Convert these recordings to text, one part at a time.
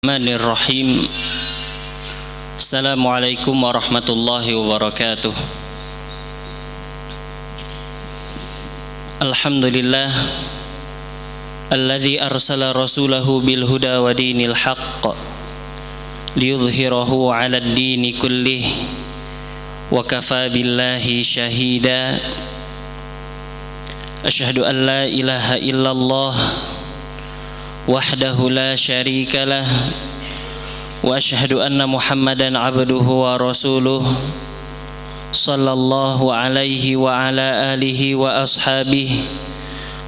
Bismillahirrahmanirrahim. Assalamualaikum warahmatullahi wabarakatuh. Alhamdulillah alladzi arsala rasulahu bil huda wa dinil haqq liyudhhirahu 'alad dini kullih wa kafa billahi syahida. Asyhadu an la ilaha illallah wahdahu la syarika lah wa asyhadu anna Muhammadan abduhu wa rasuluh sallallahu alaihi wa ala alihi wa ashabihi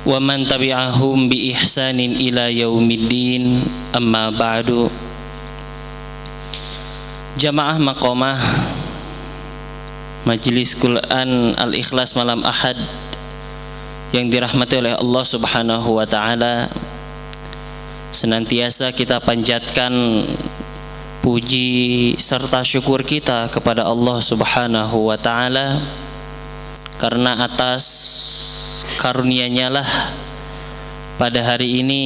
wa man tabi'ahum bi ihsanin ila yaumiddin, amma ba'du. Jamaah maqamah Majelis Quran Al-Ikhlas malam Ahad yang dirahmati oleh Allah Subhanahu wa taala, senantiasa kita panjatkan puji serta syukur kita kepada Allah Subhanahu wa taala, karena atas karunia-Nya lah pada hari ini,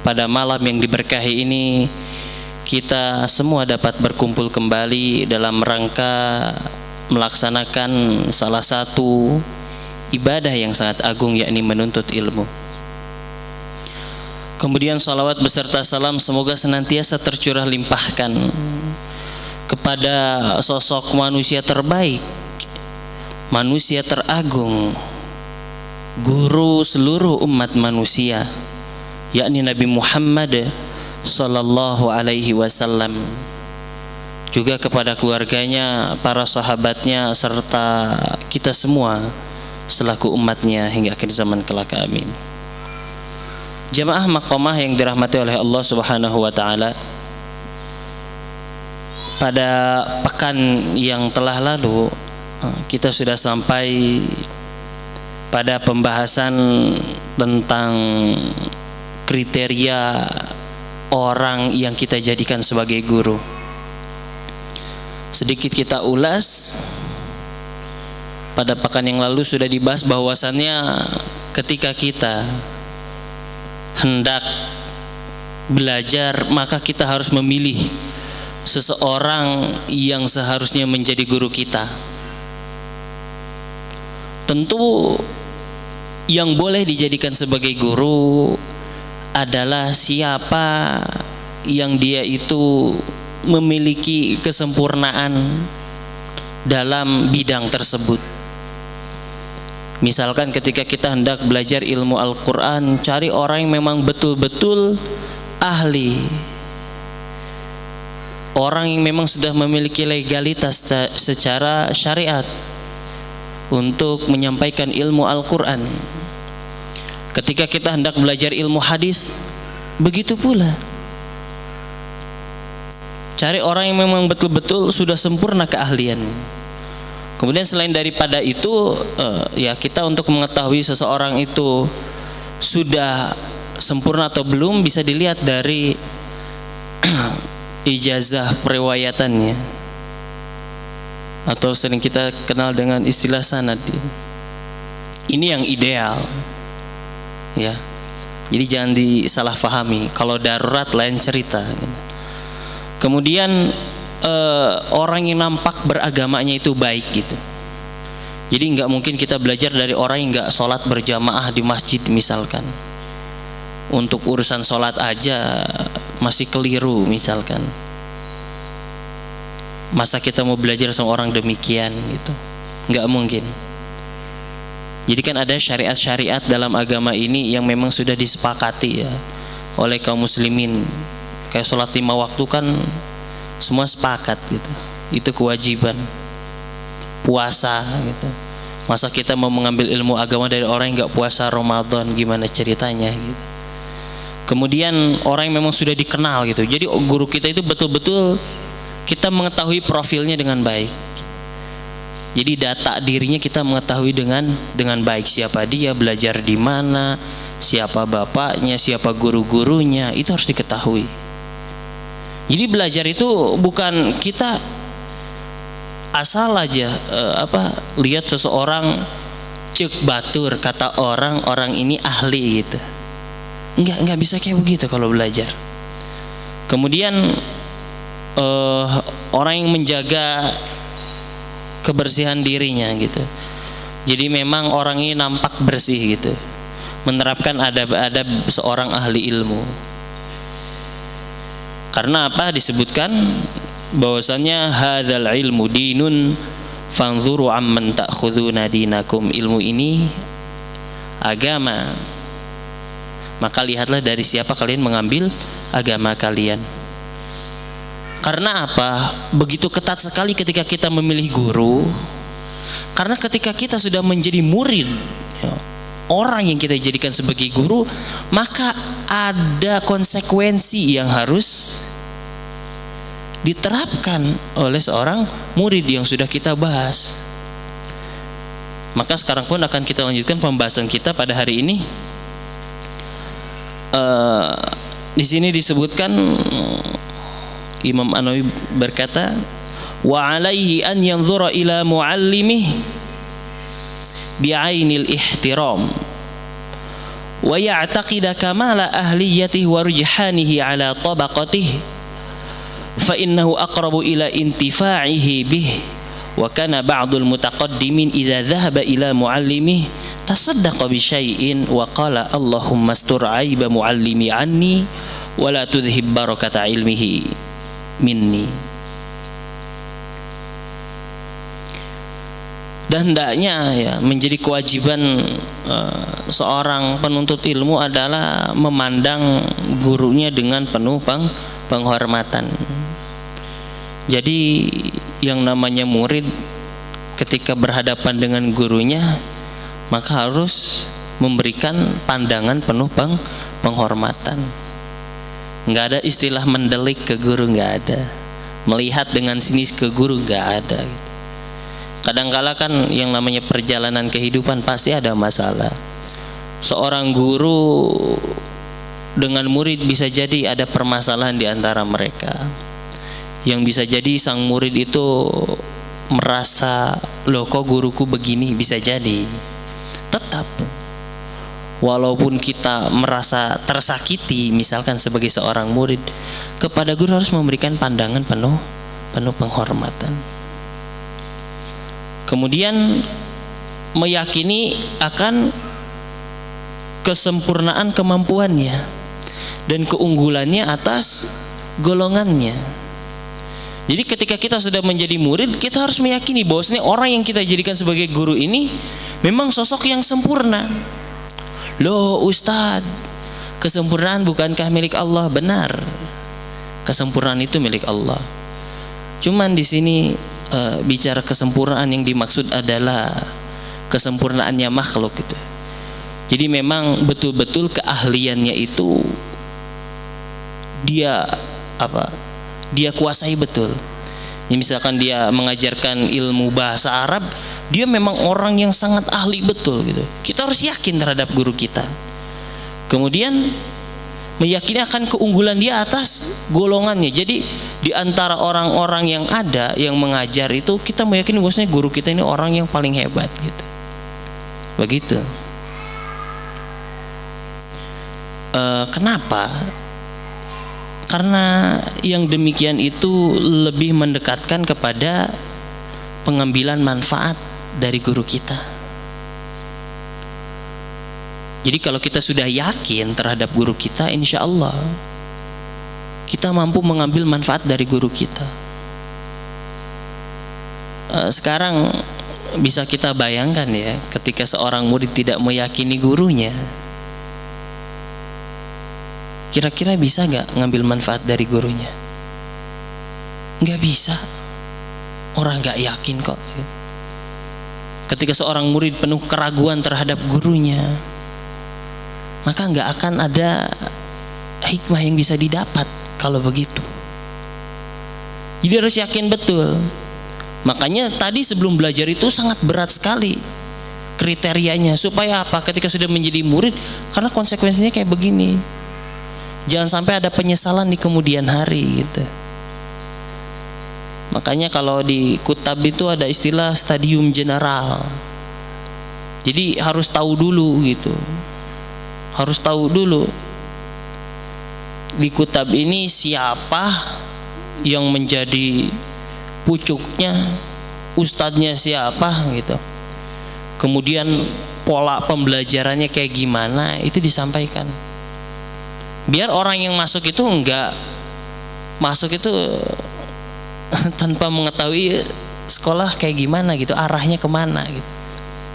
pada malam yang diberkahi ini, kita semua dapat berkumpul kembali dalam rangka melaksanakan salah satu ibadah yang sangat agung, yakni menuntut ilmu. Kemudian salawat beserta salam semoga senantiasa tercurah limpahkan kepada sosok manusia terbaik, manusia teragung, guru seluruh umat manusia, yakni Nabi Muhammad sallallahu alaihi wasallam, juga kepada keluarganya, para sahabatnya, serta kita semua selaku umatnya hingga akhir zaman kelak, amin. Jamaah maqamah yang dirahmati oleh Allah Subhanahu wa taala, pada pekan yang telah lalu kita sudah sampai pada pembahasan tentang kriteria orang yang kita jadikan sebagai guru. Sedikit kita ulas. Pada pekan yang lalu sudah dibahas bahwasannya ketika kita hendak belajar, maka kita harus memilih seseorang yang seharusnya menjadi guru kita. Tentu yang boleh dijadikan sebagai guru adalah siapa yang dia itu memiliki kesempurnaan dalam bidang tersebut. Misalkan ketika kita hendak belajar ilmu Al-Quran, cari orang yang memang betul-betul ahli, orang yang memang sudah memiliki legalitas secara syariat untuk menyampaikan ilmu Al-Quran. Ketika kita hendak belajar ilmu hadis, begitu pula. Cari orang yang memang betul-betul sudah sempurna keahlian. Kemudian selain daripada itu, ya kita untuk mengetahui seseorang itu sudah sempurna atau belum bisa dilihat dari ijazah periwayatannya, atau sering kita kenal dengan istilah sanad. Ini yang ideal, ya. Jadi jangan disalahfahami. Kalau darurat lain cerita. Kemudian orang yang nampak beragamanya itu baik gitu. Jadi nggak mungkin kita belajar dari orang yang nggak sholat berjamaah di masjid misalkan. Untuk urusan sholat aja masih keliru misalkan. Masa kita mau belajar sama orang demikian gitu? Nggak mungkin. Jadi kan ada syariat-syariat dalam agama ini yang memang sudah disepakati ya oleh kaum muslimin. Kayak sholat 5 waktu kan semua sepakat gitu, itu kewajiban. Puasa gitu, masa kita mau mengambil ilmu agama dari orang yang nggak puasa Ramadan, gimana ceritanya gitu. Kemudian orang yang memang sudah dikenal gitu, jadi guru kita itu betul-betul kita mengetahui profilnya dengan baik. Jadi data dirinya kita mengetahui dengan baik, siapa dia, belajar di mana, siapa bapaknya, siapa guru-gurunya, itu harus diketahui. Jadi belajar itu bukan kita asal aja lihat seseorang cek batur, kata orang ini ahli gitu. Enggak bisa kayak begitu kalau belajar. Kemudian orang yang menjaga kebersihan dirinya gitu. Jadi memang orang ini nampak bersih gitu, menerapkan adab-adab seorang ahli ilmu. Karena apa? Disebutkan bahwasanya hadzal ilmu dinun fanzuru amman ta'khuduna dinakum. Ilmu ini agama, maka lihatlah dari siapa kalian mengambil agama kalian. Karena apa? Begitu ketat sekali ketika kita memilih guru. Karena ketika kita sudah menjadi murid, ya, orang yang kita jadikan sebagai guru, maka ada konsekuensi yang harus diterapkan oleh seorang murid yang sudah kita bahas. Maka sekarang pun akan kita lanjutkan pembahasan kita pada hari ini. Di sini disebutkan, Imam An-Nawawi berkata, wa alaihi an yanzura ila muallimih bi'ainil ihtiram wa ya'taqida kamala ahliyatihi wa rujhanihi ala tabaqatihi fa innahu aqrabu ila intifa'ihi bih. Wa kana ba'dul mutaqaddimin idza dhahaba ila muallimihi tasaddaqa bi syai'in wa qala Allahumma astur 'aiba muallimi anni wa la tudhhib barakata ilmihi minni. Dan hendaknya ya menjadi kewajiban seorang penuntut ilmu adalah memandang gurunya dengan penuh penghormatan. Jadi yang namanya murid ketika berhadapan dengan gurunya maka harus memberikan pandangan penuh penghormatan. Nggak ada istilah mendelik ke guru, nggak ada. Melihat dengan sinis ke guru, nggak ada. Kadangkala kan yang namanya perjalanan kehidupan pasti ada masalah. Seorang guru dengan murid bisa jadi ada permasalahan di antara mereka. Yang bisa jadi sang murid itu merasa, loh kok guruku begini, bisa jadi. Tetap walaupun kita merasa tersakiti misalkan sebagai seorang murid, kepada guru harus memberikan pandangan penuh penghormatan. Kemudian meyakini akan kesempurnaan kemampuannya dan keunggulannya atas golongannya. Jadi ketika kita sudah menjadi murid, kita harus meyakini bahwasanya orang yang kita jadikan sebagai guru ini memang sosok yang sempurna. Loh Ustadz, kesempurnaan bukankah milik Allah? Benar, kesempurnaan itu milik Allah. Cuman di sini bicara kesempurnaan yang dimaksud adalah kesempurnaannya makhluk gitu. Jadi memang betul-betul keahliannya itu dia kuasai betul. Ya, misalkan dia mengajarkan ilmu bahasa Arab, dia memang orang yang sangat ahli betul gitu. Kita harus yakin terhadap guru kita. Kemudian meyakini akan keunggulan dia atas golongannya. Jadi di antara orang-orang yang ada yang mengajar itu, kita meyakini bahwasanya guru kita ini orang yang paling hebat gitu. Begitu. Kenapa? Karena yang demikian itu lebih mendekatkan kepada pengambilan manfaat dari guru kita. Jadi kalau kita sudah yakin terhadap guru kita, insya Allah kita mampu mengambil manfaat dari guru kita. Sekarang bisa kita bayangkan ya, ketika seorang murid tidak meyakini gurunya, kira-kira bisa gak ngambil manfaat dari gurunya? Gak bisa. Orang gak yakin kok. Ketika seorang murid penuh keraguan terhadap gurunya, maka gak akan ada hikmah yang bisa didapat kalau begitu. Jadi harus yakin betul. Makanya tadi sebelum belajar itu sangat berat sekali kriterianya. Supaya apa? Ketika sudah menjadi murid, karena konsekuensinya kayak begini, jangan sampai ada penyesalan di kemudian hari gitu. Makanya kalau di kutab itu ada istilah stadium general. Jadi harus tahu dulu gitu. Harus tahu dulu. di kitab ini siapa yang menjadi pucuknya, ustadznya siapa gitu. Kemudian pola pembelajarannya kayak gimana, itu disampaikan. Biar orang yang masuk itu enggak masuk itu tanpa mengetahui sekolah kayak gimana gitu, arahnya kemana gitu.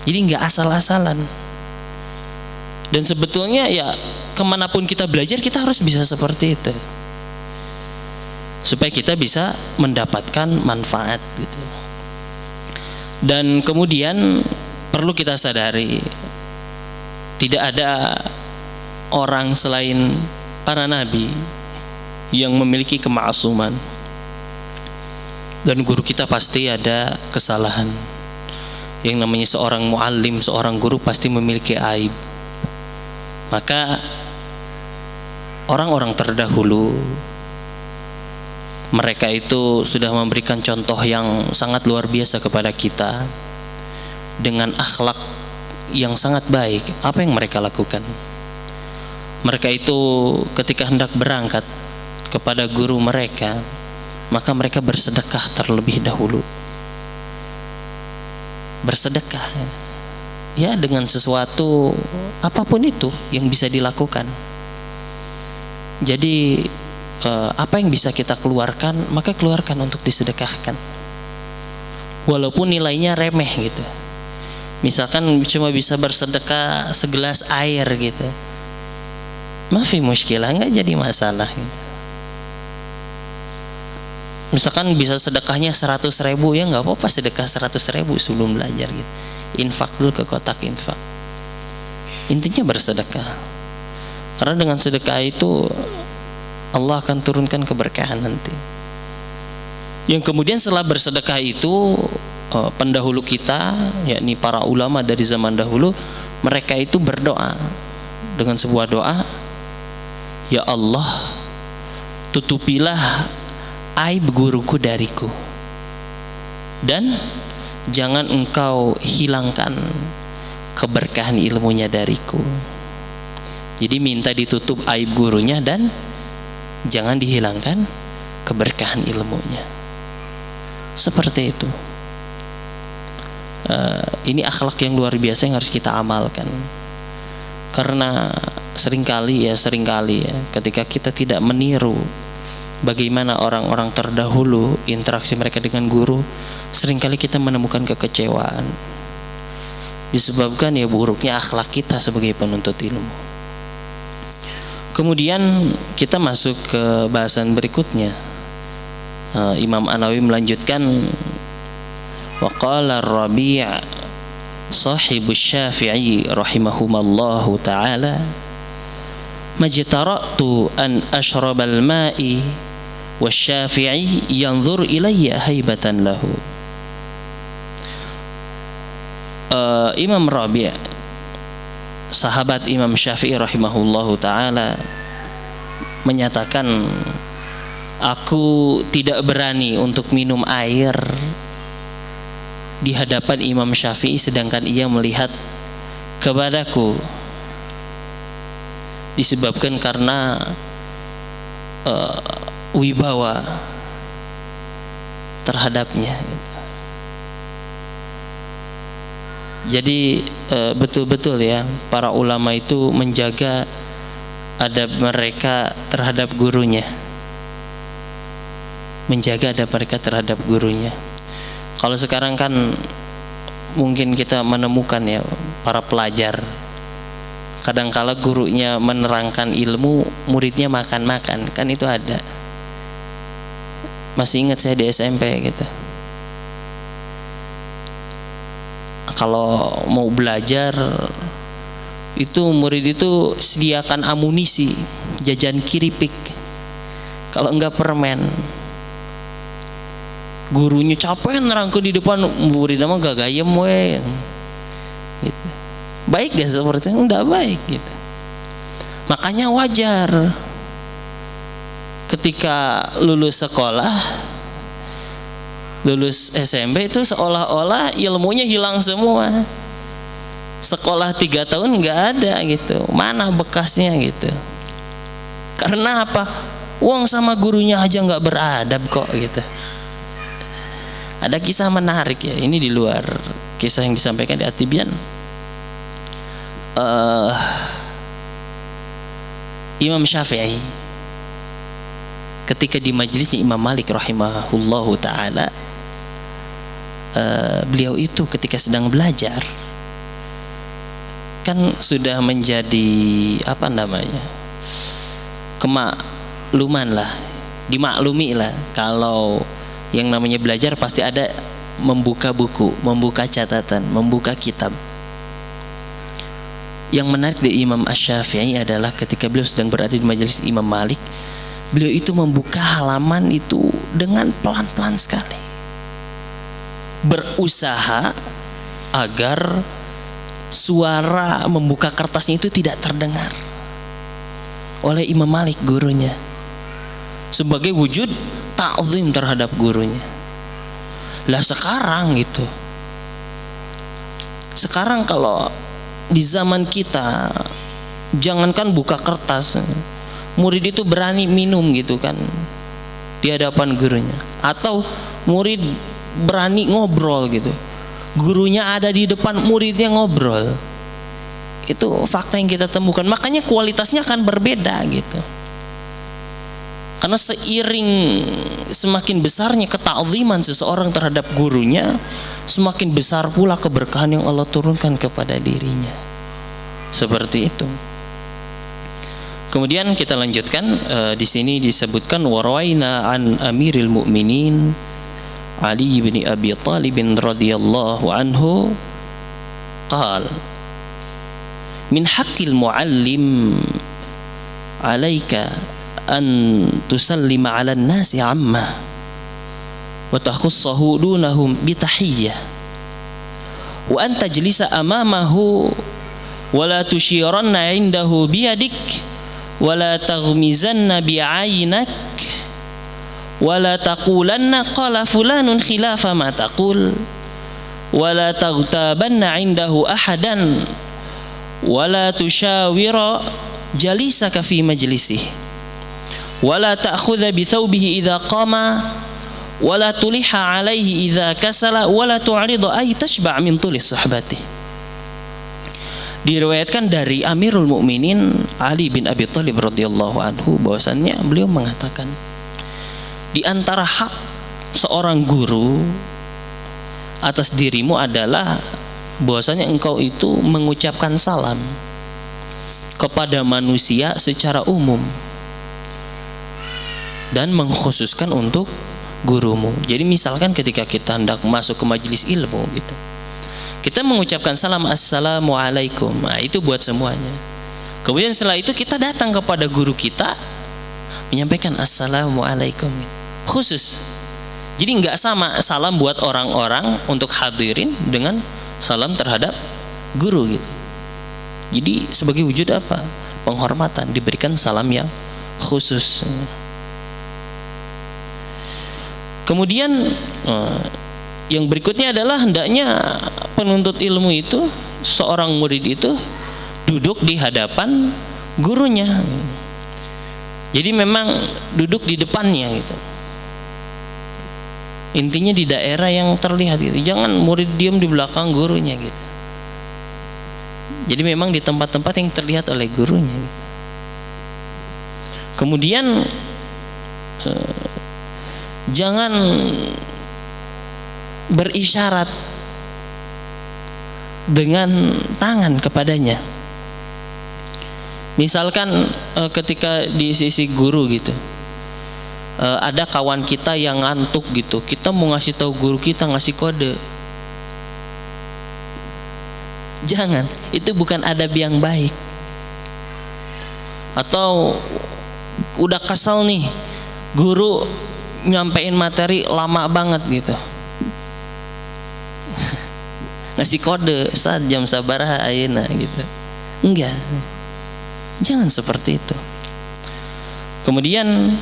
Jadi enggak asal-asalan. Dan sebetulnya ya kemanapun kita belajar, kita harus bisa seperti itu, supaya kita bisa mendapatkan manfaat gitu. Dan kemudian perlu kita sadari, tidak ada orang selain para nabi yang memiliki kema'suman. Dan guru kita pasti ada kesalahan. Yang namanya seorang muallim, seorang guru pasti memiliki aib. Maka orang-orang terdahulu, mereka itu sudah memberikan contoh yang sangat luar biasa kepada kita dengan akhlak yang sangat baik. Apa yang mereka lakukan? Mereka itu ketika hendak berangkat kepada guru mereka, maka mereka bersedekah terlebih dahulu. Bersedekah ya dengan sesuatu apapun itu yang bisa dilakukan. Jadi apa yang bisa kita keluarkan, maka keluarkan untuk disedekahkan, walaupun nilainya remeh gitu. Misalkan cuma bisa bersedekah segelas air gitu, mafi muskilah, nggak jadi masalah gitu. Misalkan bisa sedekahnya 100.000, ya nggak apa-apa, sedekah 100.000 sebelum belajar gitu. Infak dulu ke kotak infak. Intinya bersedekah, karena dengan sedekah itu Allah akan turunkan keberkahan nanti. Yang kemudian setelah bersedekah itu, pendahulu kita, yakni para ulama dari zaman dahulu, mereka itu berdoa dengan sebuah doa, ya Allah, tutupilah aib guruku dariku, dan jangan engkau hilangkan keberkahan ilmunya dariku. Jadi minta ditutup aib gurunya dan jangan dihilangkan keberkahan ilmunya. Seperti itu. Ini akhlak yang luar biasa yang harus kita amalkan. Karena seringkali ya ketika kita tidak meniru bagaimana orang-orang terdahulu interaksi mereka dengan guru, seringkali kita menemukan kekecewaan disebabkan ya buruknya akhlak kita sebagai penuntut ilmu. Kemudian kita masuk ke bahasan berikutnya. Imam An-Nawawi melanjutkan, wa qala Rabi' sahibu Syafi'i rahimahumallahu ta'ala, majtara'tu an ashrabal ma'i wasyafi'i yanzur ilayya haibatan lahu. Imam Rabi', sahabat Imam Syafi'i rahimahullahu ta'ala, menyatakan, aku tidak berani untuk minum air di hadapan Imam Syafi'i sedangkan ia melihat kepadaku, disebabkan karena wibawa terhadapnya gitu. Jadi betul-betul ya, para ulama itu menjaga adab mereka terhadap gurunya, menjaga adab mereka terhadap gurunya. Kalau sekarang kan mungkin kita menemukan ya, para pelajar kadangkala gurunya menerangkan ilmu, muridnya makan-makan, kan itu ada. Masih ingat saya di SMP gitu, kalau mau belajar itu murid itu sediakan amunisi, jajan kiripik, kalau enggak permen. Gurunya capek nerangkan di depan, murid nama gak gayem we gitu. Baik gak seperti itu? Enggak baik gitu. Makanya wajar ketika lulus sekolah, lulus SMP itu seolah-olah ilmunya hilang semua. Sekolah 3 tahun nggak ada gitu, mana bekasnya gitu. Karena apa? Wong sama gurunya aja nggak beradab kok gitu. Ada kisah menarik ya, ini di luar kisah yang disampaikan di At-Tibyan. Imam Syafi'i ketika di majelisnya Imam Malik rahimahullahu taala, beliau itu ketika sedang belajar kan sudah menjadi apa namanya, kemakluman lah, dimaklumi lah kalau yang namanya belajar pasti ada membuka buku, membuka catatan, membuka kitab. Yang menarik dari Imam Asy-Syafi'i adalah ketika beliau sedang berada di majelis Imam Malik, beliau itu membuka halaman itu dengan pelan-pelan sekali, berusaha agar suara membuka kertasnya itu tidak terdengar oleh Imam Malik gurunya, sebagai wujud ta'zim terhadap gurunya. Lah sekarang gitu, sekarang kalau di zaman kita, jangankan buka kertas, murid itu berani minum gitu kan di hadapan gurunya, atau murid berani ngobrol gitu, gurunya ada di depan, muridnya ngobrol. Itu fakta yang kita temukan. Makanya kualitasnya akan berbeda gitu. Karena seiring semakin besarnya ketakziman seseorang terhadap gurunya, semakin besar pula keberkahan yang Allah turunkan kepada dirinya. Seperti itu. Kemudian kita lanjutkan, di sini disebutkan warawaina an Amiril Mukminin Ali bin Abi Thalib radhiyallahu anhu qala min haqqil muallim 'alaika an tusallima 'alan nasi 'amma wa takhussahu dunahum bi tahiyyah wa an tajlisa amamahu wa la tushiranna 'indahu bi yadik wa la taghmizanna bi 'aynak wa la taqulanna qala fulanun khilafa ma taqul wa la taghtabanna 'indahu ahadan wa la tushawira jalisaka fi majlisihi wala ta'khudha bi thawbihi idza qama wala tuliha alaihi idza kasala wala tu'ridu ay tashba' min tulis suhbati. Diriwayatkan dari Amirul Mukminin Ali bin Abi Thalib radhiyallahu anhu bahwasannya beliau mengatakan, di antara hak seorang guru atas dirimu adalah bahwasanya engkau itu mengucapkan salam kepada manusia secara umum dan mengkhususkan untuk gurumu. Jadi misalkan ketika kita hendak masuk ke majelis ilmu gitu, kita mengucapkan salam assalamualaikum, nah, itu buat semuanya. Kemudian setelah itu kita datang kepada guru kita menyampaikan assalamualaikum khusus. Jadi nggak sama salam buat orang-orang untuk hadirin dengan salam terhadap guru gitu. Jadi sebagai wujud apa? Penghormatan, diberikan salam yang khusus. Kemudian yang berikutnya adalah hendaknya penuntut ilmu itu, seorang murid itu duduk di hadapan gurunya. Jadi memang duduk di depannya gitu. Intinya di daerah yang terlihat gitu. Jangan murid diam di belakang gurunya gitu. Jadi memang di tempat-tempat yang terlihat oleh gurunya gitu. Kemudian jangan berisyarat dengan tangan kepadanya. Misalkan ketika di sisi guru gitu, ada kawan kita yang ngantuk gitu, kita mau ngasih tahu guru kita, ngasih kode. Jangan, itu bukan adab yang baik. Atau udah kesel nih, guru nyampein materi lama banget gitu, ngasih kode saat jam sabaraha ayeuna gitu. Enggak, jangan seperti itu. Kemudian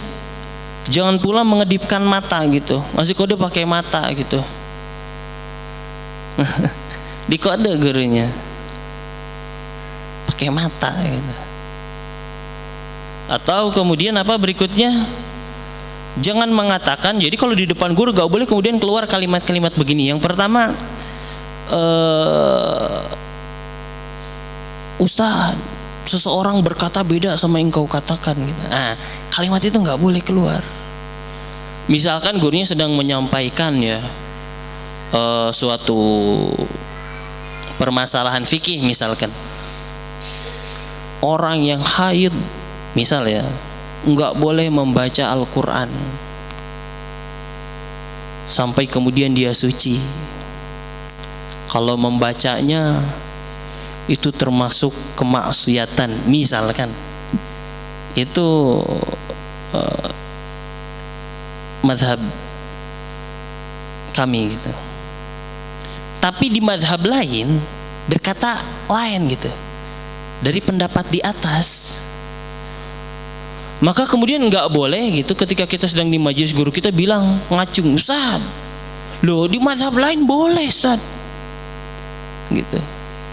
jangan pula mengedipkan mata gitu, ngasih kode pakai mata gitu. Dikode gurunya pakai mata gitu. Atau kemudian apa berikutnya? Jangan mengatakan, jadi kalau di depan guru gak boleh kemudian keluar kalimat-kalimat begini. Yang pertama, Ustaz, seseorang berkata beda sama yang kau katakan gitu. Nah, kalimat itu gak boleh keluar. Misalkan gurunya sedang menyampaikan ya suatu permasalahan fikih, misalkan orang yang haid misal ya nggak boleh membaca Al-Quran sampai kemudian dia suci. Kalau membacanya itu termasuk kemaksiatan, misalkan. Itu madhab kami gitu. Tapi di madhab lain berkata lain gitu, dari pendapat di atas. Maka kemudian nggak boleh gitu ketika kita sedang di majelis guru kita bilang ngacung, Ustaz, loh di mazhab lain boleh Ustaz, gitu.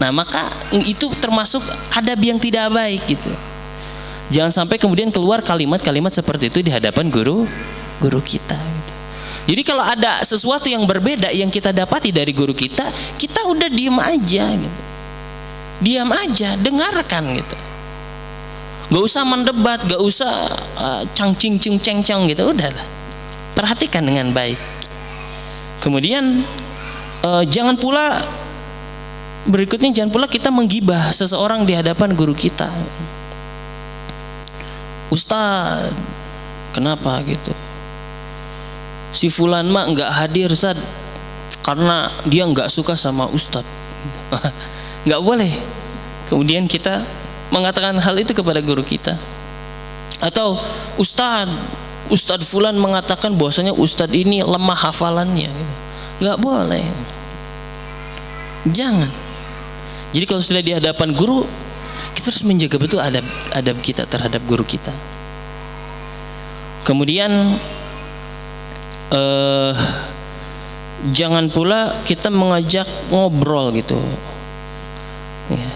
Nah maka itu termasuk adab yang tidak baik gitu. Jangan sampai kemudian keluar kalimat-kalimat seperti itu di hadapan guru kita gitu. Jadi kalau ada sesuatu yang berbeda yang kita dapati dari guru kita, kita udah diam aja gitu. Diam aja, dengarkan gitu. Gak usah mendebat, gak usah cang-cing ceng-ceng gitu, udah lah. Perhatikan dengan baik. Kemudian jangan pula berikutnya, jangan pula kita menggibah seseorang di hadapan guru kita. Ustaz, kenapa gitu? Si fulan mah nggak hadir Ustaz karena dia nggak suka sama Ustaz. Nggak boleh. Kemudian kita mengatakan hal itu kepada guru kita. Atau Ustadz fulan mengatakan bahwasanya Ustadz ini lemah hafalannya gitu. Nggak boleh. Jangan. Jadi kalau sudah di hadapan guru, kita harus menjaga betul adab kita terhadap guru kita. Kemudian jangan pula kita mengajak ngobrol gitu ya.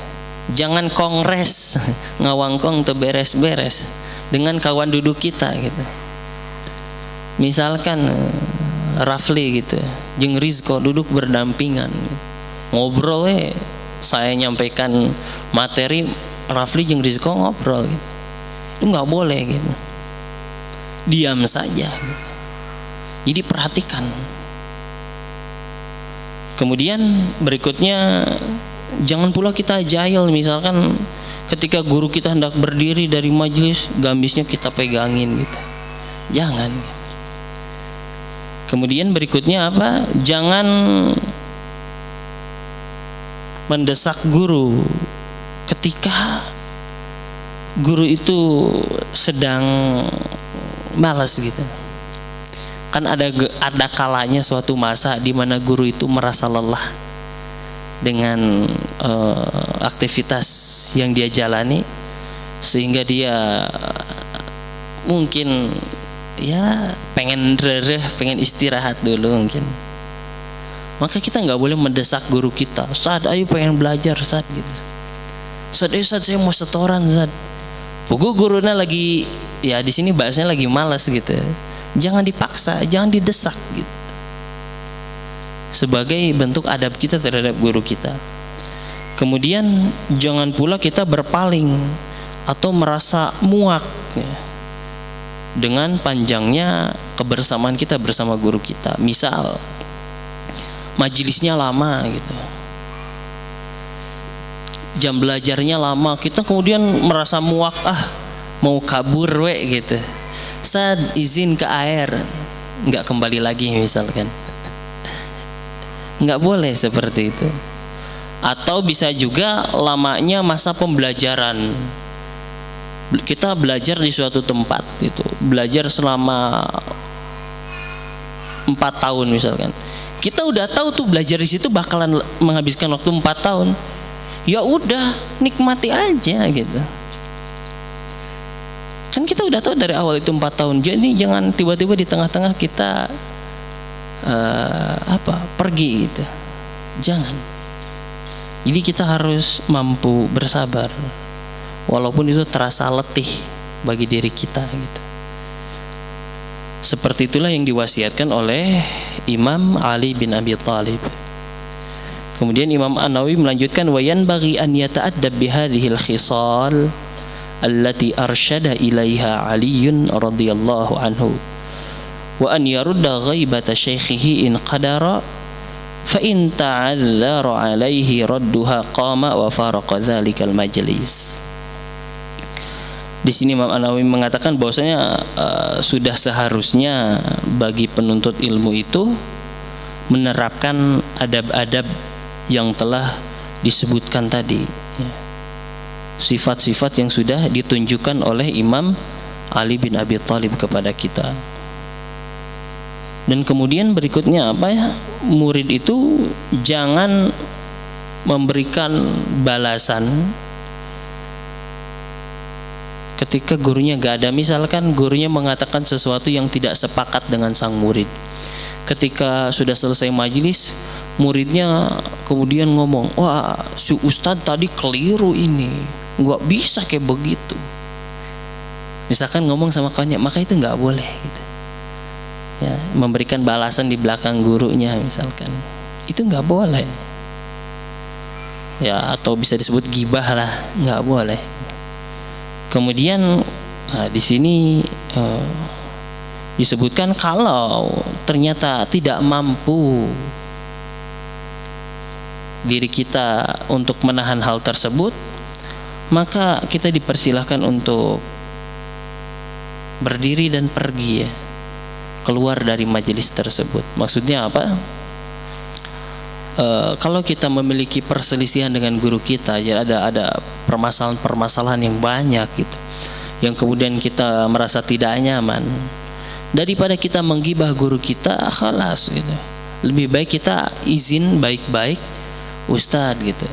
Jangan kongres ngawangkong atau beres-beres dengan kawan duduk kita gitu. Misalkan Rafli gitu jeung Rizko duduk berdampingan gitu. Ngobrol saya nyampaikan materi, Rafli jeung Rizko ngobrol gitu. Itu nggak boleh gitu. Diam saja gitu. Jadi perhatikan. Kemudian berikutnya, jangan pula kita jahil, misalkan ketika guru kita hendak berdiri dari majelis, gamisnya kita pegangin gitu. Jangan. Kemudian berikutnya apa? Jangan mendesak guru ketika guru itu sedang malas gitu. Kan ada kalanya suatu masa di mana guru itu merasa lelah dengan aktivitas yang dia jalani, sehingga dia mungkin ya pengen pengen istirahat dulu mungkin. Maka kita nggak boleh mendesak guru kita, Ustaz ayo pengen belajar Ustaz gitu. Ustaz saya mau setoran Ustaz. Pokoknya gurunya lagi ya di sini bahasanya lagi malas gitu. Jangan dipaksa, jangan didesak gitu. Sebagai bentuk adab kita terhadap guru kita. Kemudian jangan pula kita berpaling atau merasa muak ya, dengan panjangnya kebersamaan kita bersama guru kita. Misal majelisnya lama gitu, jam belajarnya lama, kita kemudian merasa muak, mau kabur gitu. Ustaz izin ke air, nggak kembali lagi misalkan. Nggak boleh seperti itu. Atau bisa juga lamanya masa pembelajaran. Kita belajar di suatu tempat itu, belajar selama 4 tahun misalkan. Kita udah tahu tuh belajar di situ bakalan menghabiskan waktu 4 tahun. Ya udah, nikmati aja gitu. Kan kita udah tahu dari awal itu 4 tahun. Jadi jangan tiba-tiba di tengah-tengah kita pergi gitu. Jangan. Jadi kita harus mampu bersabar walaupun itu terasa letih bagi diri kita gitu. Seperti itulah yang diwasiatkan oleh Imam Ali bin Abi Thalib. Kemudian Imam An-Nawawi melanjutkan, wa yanbaghi an yata'addab bihadhil khisal allati arsyada ilaiha Aliun radhiyallahu anhu wa an yarudda ghaibata syaikhihi in qadara fa in ta'adzara alaihi radduha qama wa faraqa dzalikal majlis. Di sini Imam An-Nawawi mengatakan bahwasanya sudah seharusnya bagi penuntut ilmu itu menerapkan adab-adab yang telah disebutkan tadi, sifat-sifat yang sudah ditunjukkan oleh Imam Ali bin Abi Thalib kepada kita. Dan kemudian berikutnya apa ya? Murid itu jangan memberikan balasan ketika gurunya gak ada. Misalkan gurunya mengatakan sesuatu yang tidak sepakat dengan sang murid. Ketika sudah selesai majelis, muridnya kemudian ngomong, wah si ustadz tadi keliru ini, gak bisa kayak begitu. Misalkan ngomong sama kawannya, maka itu gak boleh gitu. Ya, memberikan balasan di belakang gurunya misalkan, itu gak boleh. Ya, atau bisa disebut gibah lah, gak boleh. Kemudian di sini disebutkan kalau ternyata tidak mampu diri kita untuk menahan hal tersebut, maka kita dipersilahkan untuk berdiri dan pergi ya, keluar dari majelis tersebut. Maksudnya apa? Kalau kita memiliki perselisihan dengan guru kita, ya ada permasalahan-permasalahan yang banyak gitu, yang kemudian kita merasa tidak nyaman, daripada kita menggibah guru kita, khalas gitu. Lebih baik kita izin baik-baik, Ustadz gitu,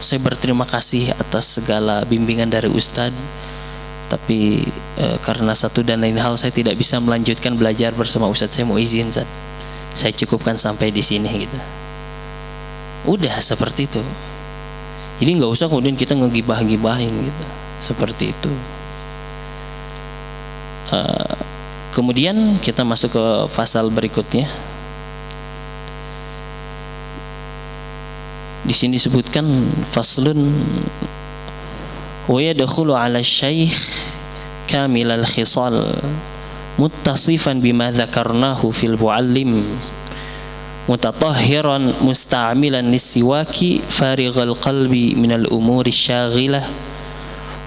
saya berterima kasih atas segala bimbingan dari Ustadz, tapi karena satu dan lain hal saya tidak bisa melanjutkan belajar bersama Ustadz, saya mau izin Ustadz, saya cukupkan sampai di sini gitu. Udah seperti itu. Jadi nggak usah kemudian kita ngegibah-gibahin gitu, seperti itu. Kemudian kita masuk ke pasal berikutnya. Di sini disebutkan faslun wa yadkhulu 'ala syaikh kamil al-khisal muttasifan bima dzakarnahu fil muallim mutatahhiran musta'milan lis-siwaki farighal qalbi minal umuri syaghilah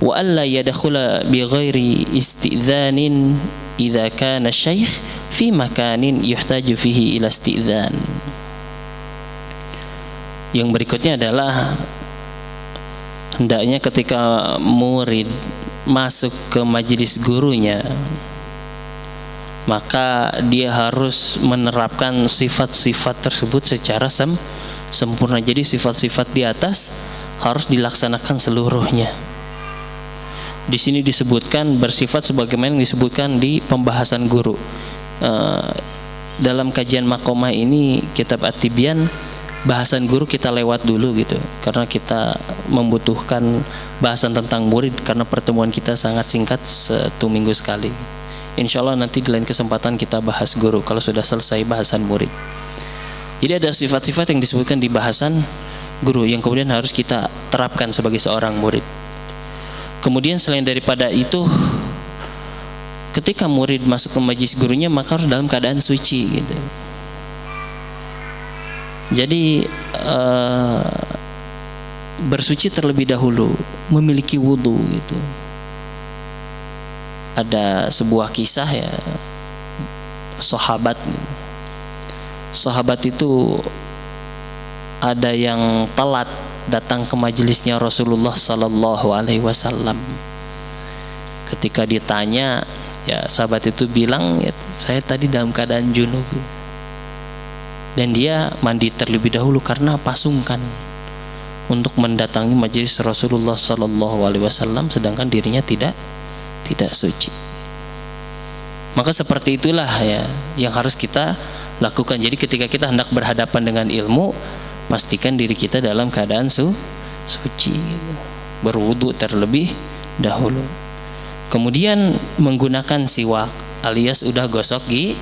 wa alla yadkhula bighairi istidzanin idza kana syaikh fi makanin yuhtaju fihi ila istidzan. Yang berikutnya adalah hendaknya ketika murid masuk ke majelis gurunya, maka dia harus menerapkan sifat-sifat tersebut secara sempurna. Jadi sifat-sifat di atas harus dilaksanakan seluruhnya. Di sini disebutkan bersifat sebagaimana yang disebutkan di pembahasan guru. Dalam kajian Maqomah ini, kitab At-Tibyan, bahasan guru kita lewat dulu gitu, karena kita membutuhkan bahasan tentang murid karena pertemuan kita sangat singkat, 1 minggu sekali. Insya Allah nanti di lain kesempatan kita bahas guru kalau sudah selesai bahasan murid. Jadi ada sifat-sifat yang disebutkan di bahasan guru yang kemudian harus kita terapkan sebagai seorang murid. Kemudian selain daripada itu, ketika murid masuk ke majelis gurunya maka harus dalam keadaan suci gitu. Jadi bersuci terlebih dahulu, memiliki wudu gitu. Ada sebuah kisah ya, sahabat itu ada yang telat datang ke majelisnya Rasulullah Sallallahu Alaihi Wasallam. Ketika ditanya, ya sahabat itu bilang, ya, saya tadi dalam keadaan junub. Dan dia mandi terlebih dahulu karena pasungkan untuk mendatangi majelis Rasulullah Sallallahu Alaihi Wasallam, sedangkan dirinya tidak suci. Maka seperti itulah ya yang harus kita lakukan. Jadi ketika kita hendak berhadapan dengan ilmu, pastikan diri kita dalam keadaan suci gitu. Berwudu terlebih dahulu. Kemudian menggunakan siwak alias udah gosok gigi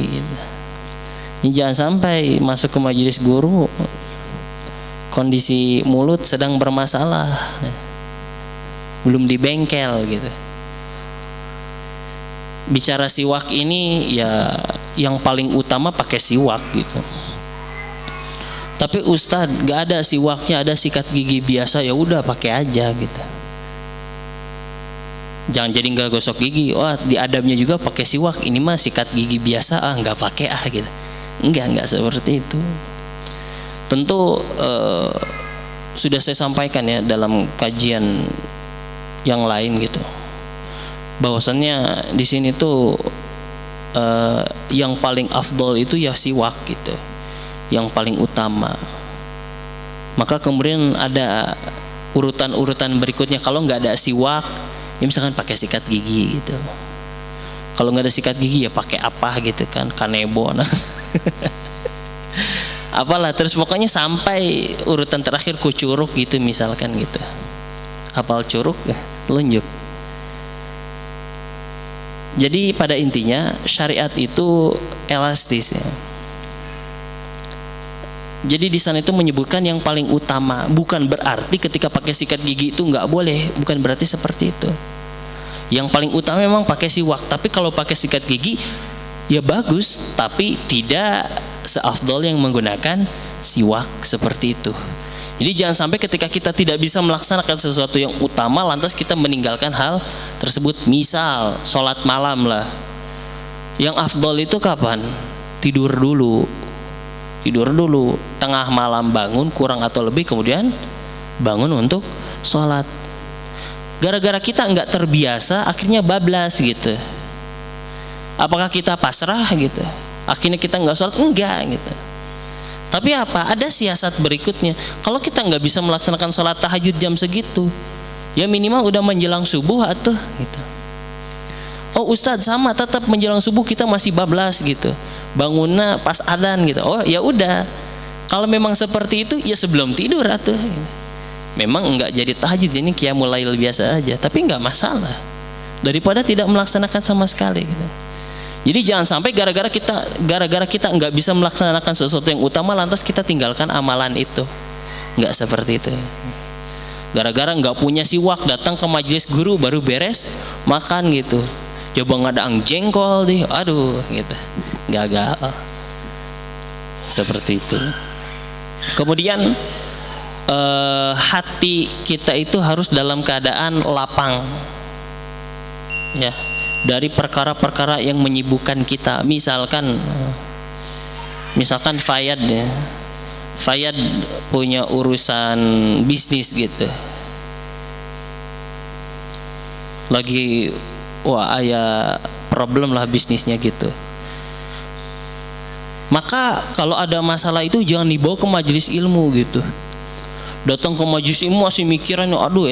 gitu. Ini jangan sampai masuk ke majelis guru kondisi mulut sedang bermasalah, belum di bengkel gitu. Bicara siwak ini ya yang paling utama pakai siwak gitu. Tapi Ustadz gak ada siwaknya, ada sikat gigi biasa, ya udah pakai aja gitu. Jangan jadi nggak gosok gigi, wah di adabnya juga pakai siwak, ini mah sikat gigi biasa, nggak pakai gitu. Enggak seperti itu. Tentu sudah saya sampaikan ya dalam kajian yang lain gitu, bahwasannya di sini tuh yang paling afdol itu ya siwak gitu, yang paling utama. Maka kemudian ada urutan-urutan berikutnya. Kalau nggak ada siwak, ya misalkan pakai sikat gigi gitu. Kalau nggak ada sikat gigi ya pakai apa gitu kan, kanebo nah. Apalah, terus pokoknya sampai urutan terakhir kucuruk gitu misalkan gitu. Apal curug telunjuk. Jadi pada intinya syariat itu elastis ya. Jadi di sana itu menyebutkan yang paling utama, bukan berarti ketika pakai sikat gigi itu nggak boleh, bukan berarti seperti itu. Yang paling utama memang pakai siwak, tapi kalau pakai sikat gigi ya bagus, tapi tidak seafdol yang menggunakan siwak seperti itu. Jadi jangan sampai ketika kita tidak bisa melaksanakan sesuatu yang utama lantas kita meninggalkan hal tersebut. Misal sholat malam lah, yang afdol itu kapan? Tidur dulu, tengah malam bangun kurang atau lebih, kemudian bangun untuk sholat. Gara-gara kita nggak terbiasa akhirnya bablas gitu. Apakah kita pasrah gitu, akhirnya kita nggak sholat? Enggak gitu. Tapi apa? Ada siasat berikutnya. Kalau kita nggak bisa melaksanakan sholat tahajud jam segitu, ya minimal udah menjelang subuh atau gitu. Oh Ustadz sama, tetap menjelang subuh kita masih bablas gitu, bangunnya pas adzan gitu. Oh ya udah, kalau memang seperti itu ya sebelum tidur atuh gitu. Memang enggak jadi tahajud, ini qiyamul lail biasa aja, tapi enggak masalah daripada tidak melaksanakan sama sekali gitu. Jadi jangan sampai gara-gara kita enggak bisa melaksanakan sesuatu yang utama lantas kita tinggalkan amalan itu. Enggak seperti itu. Gara-gara enggak punya siwak datang ke majelis guru baru beres makan gitu, coba ngadang jengkol deh, aduh gitu, gagal. Seperti itu. Kemudian hati kita itu harus dalam keadaan lapang ya dari perkara-perkara yang menyibukkan kita. Misalkan Fayad ya, Fayad punya urusan bisnis gitu, lagi wah aya problem lah bisnisnya gitu. Maka kalau ada masalah itu jangan dibawa ke majelis ilmu gitu. Datang ke majelis ilmu masih mikiran, aduh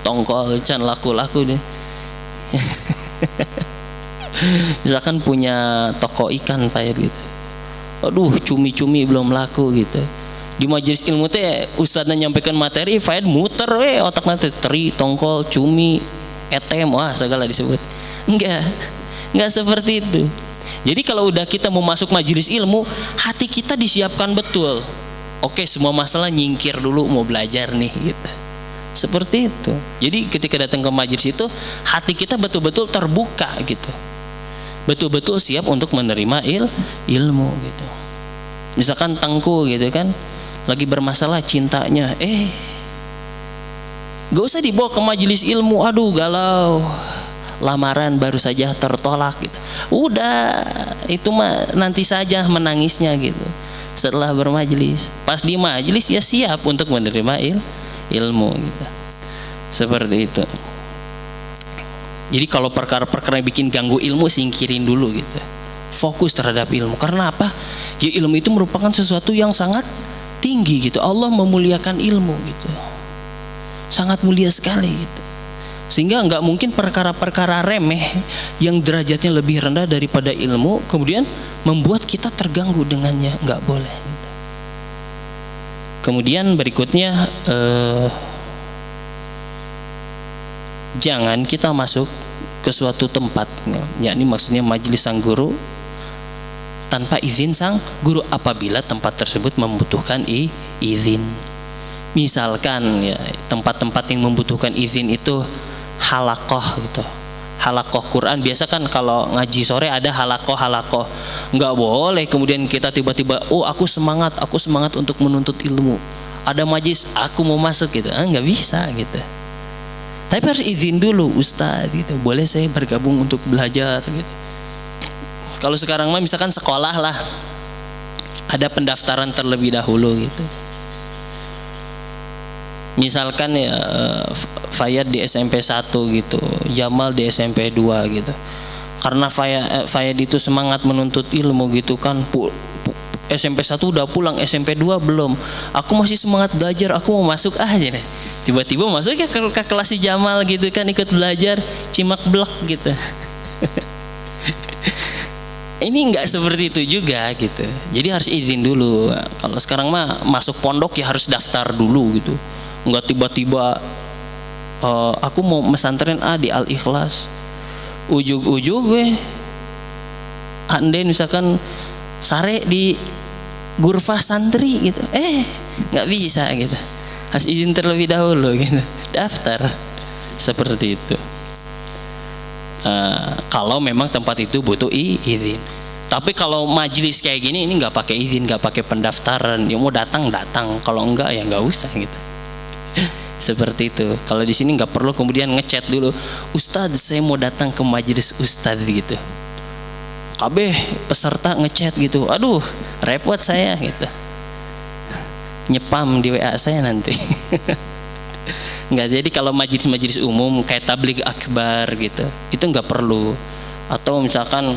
tongkol can laku-laku deh. Misalkan punya toko ikan Pak gitu, aduh cumi-cumi belum laku gitu. Di majelis ilmu teh ustadznya nyampaikan materi, Fayad muter otak nanti teri, tongkol, cumi, etem, wah segala disebut. Enggak seperti itu. Jadi kalau udah kita mau masuk majelis ilmu, hati kita disiapkan betul. Oke, semua masalah nyingkir dulu, mau belajar nih gitu. Seperti itu. Jadi ketika datang ke majelis itu hati kita betul-betul terbuka gitu, betul-betul siap untuk menerima ilmu gitu. Misalkan Tengku gitu kan lagi bermasalah cintanya, gak usah dibawa ke majelis ilmu, aduh galau, lamaran baru saja tertolak gitu. Udah, itu mah nanti saja menangisnya gitu setelah bermajelis. Pas di majelis ya siap untuk menerima ilmu gitu. Seperti itu. Jadi kalau perkara-perkara yang bikin ganggu ilmu singkirin dulu gitu. Fokus terhadap ilmu. Karena apa? Ya ilmu itu merupakan sesuatu yang sangat tinggi gitu. Allah memuliakan ilmu gitu. Sangat mulia sekali gitu. Sehingga nggak mungkin perkara-perkara remeh yang derajatnya lebih rendah daripada ilmu kemudian membuat kita terganggu dengannya, nggak boleh gitu. Kemudian berikutnya jangan kita masuk ke suatu tempat, yakni maksudnya majelis sang guru, tanpa izin sang guru apabila tempat tersebut membutuhkan izin. Misalkan ya, tempat-tempat yang membutuhkan izin itu halakoh gitu. Halakoh Quran, biasa kan kalau ngaji sore ada halakoh. Nggak boleh kemudian kita tiba-tiba, oh aku semangat untuk menuntut ilmu, ada majlis aku mau masuk gitu. Nggak bisa gitu. Tapi harus izin dulu, Ustaz gitu, boleh saya bergabung untuk belajar gitu. Kalau sekarang mah misalkan sekolah lah, ada pendaftaran terlebih dahulu gitu. Misalkan ya Fayad di SMP 1 gitu, Jamal di SMP 2 gitu. Karena Fayad itu semangat menuntut ilmu gitu kan, SMP 1 udah pulang, SMP 2 belum. Aku masih semangat belajar, aku mau masuk aja deh. Tiba-tiba masuk ya ke kelas si Jamal gitu kan, ikut belajar, cimak blok gitu. Ini nggak seperti itu juga gitu. Jadi harus izin dulu. Kalau sekarang mah masuk pondok ya harus daftar dulu gitu. Nggak tiba-tiba aku mau pesantren di Al Ikhlas, ujug-ujug gue anden misalkan sare di Gurfah santri gitu, nggak bisa gitu, harus izin terlebih dahulu gitu, daftar seperti itu. Kalau memang tempat itu butuh izin. Tapi kalau majelis kayak gini ini nggak pakai izin, nggak pakai pendaftaran, yang mau datang, kalau enggak ya nggak usah gitu. Seperti itu. Kalau di sini nggak perlu kemudian ngechat dulu, Ustadz saya mau datang ke majelis Ustadz gitu. KB peserta ngechat gitu, aduh repot saya gitu, nyepam di WA saya nanti. Nggak. Jadi kalau majelis umum kayak tabligh akbar gitu, itu nggak perlu. Atau misalkan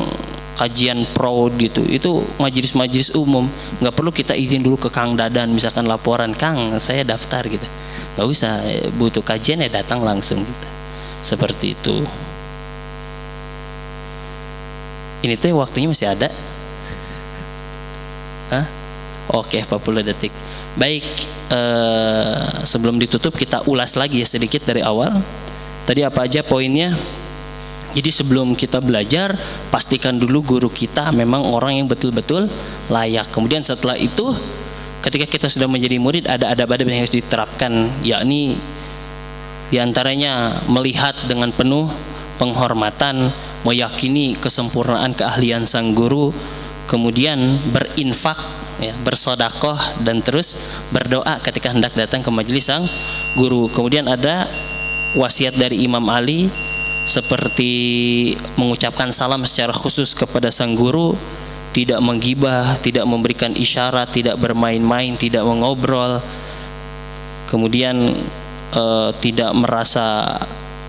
kajian pro gitu, itu majelis umum, nggak perlu kita izin dulu ke Kang Dadan, misalkan laporan, Kang saya daftar gitu, nggak usah, butuh kajian ya datang langsung gitu. Seperti itu. Ini tuh waktunya masih ada. Oke, 40 detik. Baik, sebelum ditutup kita ulas lagi ya sedikit dari awal. Tadi apa aja poinnya? Jadi sebelum kita belajar, pastikan dulu guru kita memang orang yang betul-betul layak. Kemudian setelah itu, ketika kita sudah menjadi murid, ada adab-adab yang harus diterapkan, yakni diantaranya melihat dengan penuh penghormatan, meyakini kesempurnaan keahlian sang guru, kemudian berinfak, ya, bersodakoh, dan terus berdoa ketika hendak datang ke majelis sang guru. Kemudian ada wasiat dari Imam Ali, seperti mengucapkan salam secara khusus kepada sang guru, tidak menggibah, tidak memberikan isyarat, tidak bermain-main, tidak mengobrol, kemudian tidak merasa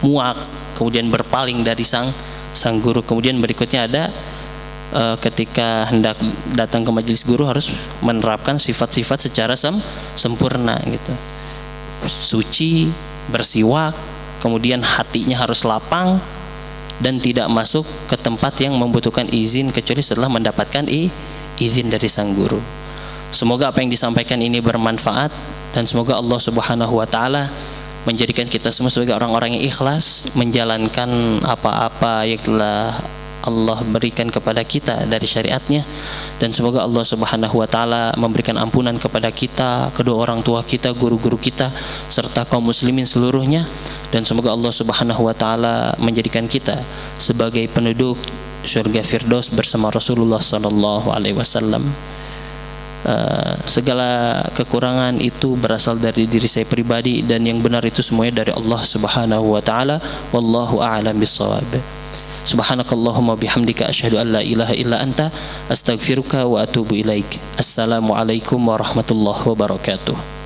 muak, kemudian berpaling dari sang guru. Kemudian berikutnya ada ketika hendak datang ke majelis guru harus menerapkan sifat-sifat secara sempurna gitu, suci, bersiwak, kemudian hatinya harus lapang dan tidak masuk ke tempat yang membutuhkan izin kecuali setelah mendapatkan izin dari sang guru. Semoga apa yang disampaikan ini bermanfaat, dan semoga Allah Subhanahu wa taala menjadikan kita semua sebagai orang-orang yang ikhlas menjalankan apa-apa yang telah Allah berikan kepada kita dari syariatnya, dan semoga Allah Subhanahu wa taala memberikan ampunan kepada kita, kedua orang tua kita, guru-guru kita, serta kaum muslimin seluruhnya, dan semoga Allah Subhanahu wa taala menjadikan kita sebagai penduduk surga Firdaus bersama Rasulullah sallallahu alaihi wasallam. Segala kekurangan itu berasal dari diri saya pribadi, dan yang benar itu semuanya dari Allah Subhanahu wa taala. Wallahu a'lam bissawab. Subhanakallahumma bihamdika asyhadu an la ilaha illa anta astaghfiruka wa atubu ilaik. Assalamualaikum warahmatullahi wabarakatuh.